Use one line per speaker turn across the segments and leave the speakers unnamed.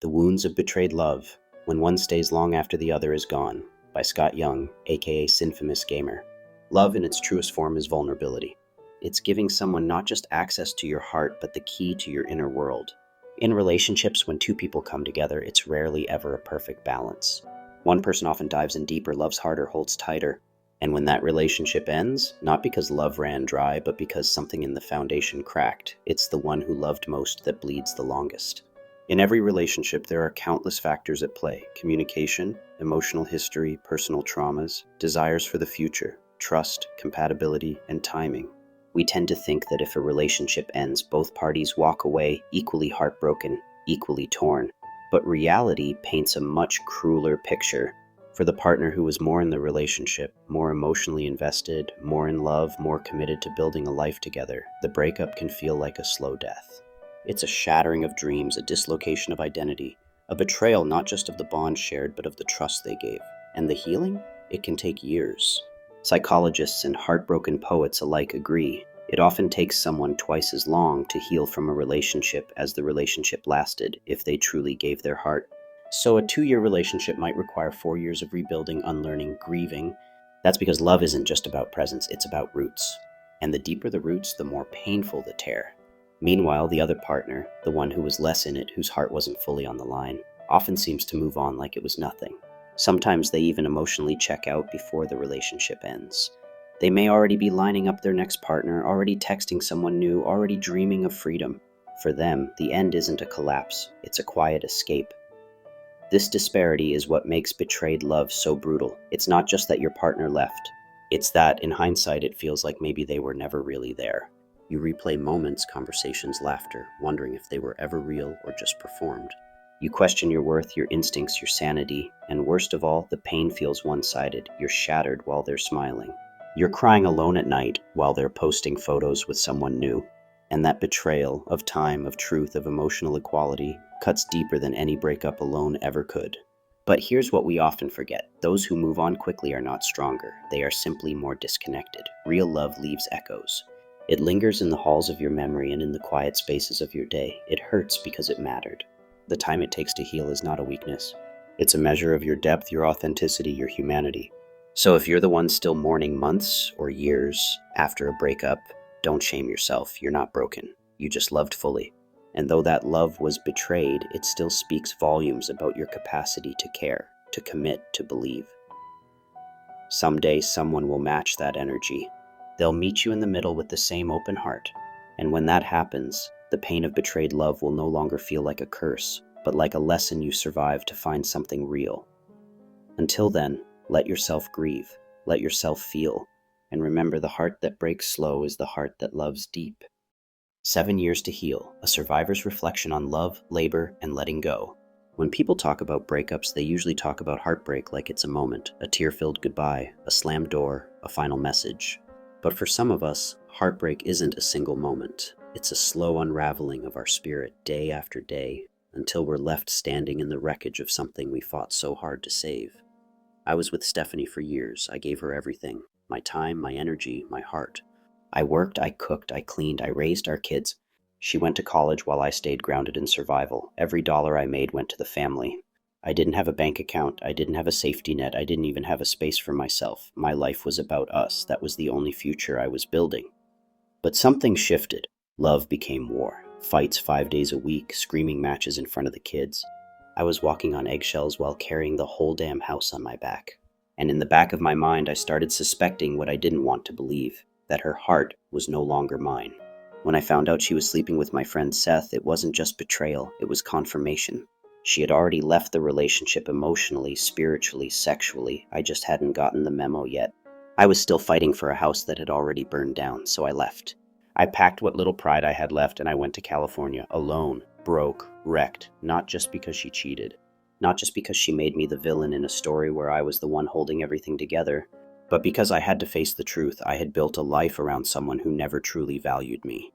The Wounds of Betrayed Love, When One Stays Long After the Other Is Gone, by Scott Young, aka Sinfamous Gamer. Love in its truest form is vulnerability. It's giving someone not just access to your heart, but the key to your inner world. In relationships, when two people come together, it's rarely ever a perfect balance. One person often dives in deeper, loves harder, holds tighter. And when that relationship ends, not because love ran dry, but because something in the foundation cracked, it's the one who loved most that bleeds the longest. In every relationship, there are countless factors at play: communication, emotional history, personal traumas, desires for the future, trust, compatibility, and timing. We tend to think that if a relationship ends, both parties walk away equally heartbroken, equally torn. But reality paints a much crueler picture. For the partner who was more in the relationship, more emotionally invested, more in love, more committed to building a life together, the breakup can feel like a slow death. It's a shattering of dreams, a dislocation of identity, a betrayal not just of the bond shared, but of the trust they gave. And the healing? It can take years. Psychologists and heartbroken poets alike agree. It often takes someone twice as long to heal from a relationship as the relationship lasted, if they truly gave their heart. So a 2-year relationship might require 4 years of rebuilding, unlearning, grieving. That's because love isn't just about presence, it's about roots. And the deeper the roots, the more painful the tear. Meanwhile, the other partner, the one who was less in it, whose heart wasn't fully on the line, often seems to move on like it was nothing. Sometimes they even emotionally check out before the relationship ends. They may already be lining up their next partner, already texting someone new, already dreaming of freedom. For them, the end isn't a collapse, it's a quiet escape. This disparity is what makes betrayed love so brutal. It's not just that your partner left. It's that, in hindsight, it feels like maybe they were never really there. You replay moments, conversations, laughter, wondering if they were ever real or just performed. You question your worth, your instincts, your sanity, and worst of all, the pain feels one-sided. You're shattered while they're smiling. You're crying alone at night while they're posting photos with someone new. And that betrayal of time, of truth, of emotional equality cuts deeper than any breakup alone ever could. But here's what we often forget. Those who move on quickly are not stronger. They are simply more disconnected. Real love leaves echoes. It lingers in the halls of your memory and in the quiet spaces of your day. It hurts because it mattered. The time it takes to heal is not a weakness. It's a measure of your depth, your authenticity, your humanity. So if you're the one still mourning months or years after a breakup, don't shame yourself. You're not broken. You just loved fully. And though that love was betrayed, it still speaks volumes about your capacity to care, to commit, to believe. Someday, someone will match that energy. They'll meet you in the middle with the same open heart. And when that happens, the pain of betrayed love will no longer feel like a curse, but like a lesson you survived to find something real. Until then, let yourself grieve, let yourself feel, and remember, the heart that breaks slow is the heart that loves deep. 7 Years to Heal, a survivor's reflection on love, labor, and letting go. When people talk about breakups, they usually talk about heartbreak like it's a moment, a tear-filled goodbye, a slammed door, a final message. But for some of us, heartbreak isn't a single moment. It's a slow unraveling of our spirit day after day, until we're left standing in the wreckage of something we fought so hard to save. I was with Stephanie for years. I gave her everything: my time, my energy, my heart. I worked, I cooked, I cleaned, I raised our kids. She went to college while I stayed grounded in survival. Every dollar I made went to the family. I didn't have a bank account, I didn't have a safety net, I didn't even have a space for myself. My life was about us. That was the only future I was building. But something shifted. Love became war. Fights 5 days a week, screaming matches in front of the kids. I was walking on eggshells while carrying the whole damn house on my back. And in the back of my mind, I started suspecting what I didn't want to believe: that her heart was no longer mine. When I found out she was sleeping with my friend Seth, it wasn't just betrayal, it was confirmation. She had already left the relationship emotionally, spiritually, sexually. I just hadn't gotten the memo yet. I was still fighting for a house that had already burned down, so I left. I packed what little pride I had left and I went to California, alone, broke, wrecked, not just because she cheated, not just because she made me the villain in a story where I was the one holding everything together, but because I had to face the truth. I had built a life around someone who never truly valued me.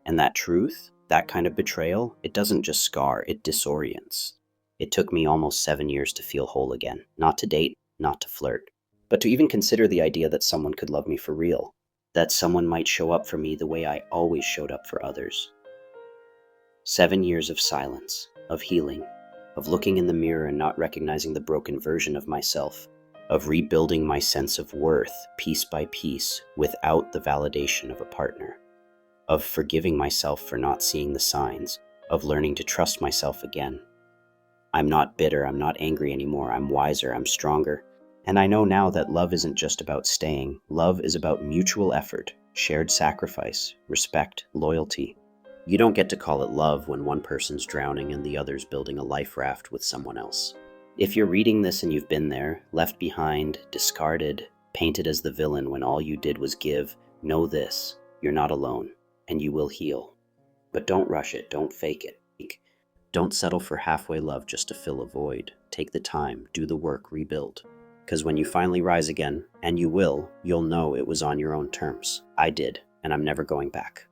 And that truth, that kind of betrayal, it doesn't just scar, it disorients. It took me almost 7 years to feel whole again, not to date, not to flirt, but to even consider the idea that someone could love me for real, that someone might show up for me the way I always showed up for others. 7 years of silence, of healing, of looking in the mirror and not recognizing the broken version of myself, of rebuilding my sense of worth piece by piece without the validation of a partner, of forgiving myself for not seeing the signs, of learning to trust myself again. I'm not bitter, I'm not angry anymore, I'm wiser, I'm stronger. And I know now that love isn't just about staying. Love is about mutual effort, shared sacrifice, respect, loyalty. You don't get to call it love when one person's drowning and the other's building a life raft with someone else. If you're reading this and you've been there, left behind, discarded, painted as the villain when all you did was give, know this: you're not alone, and you will heal. But don't rush it, don't fake it. Don't settle for halfway love just to fill a void. Take the time, do the work, rebuild. Because when you finally rise again, and you will, you'll know it was on your own terms. I did, and I'm never going back.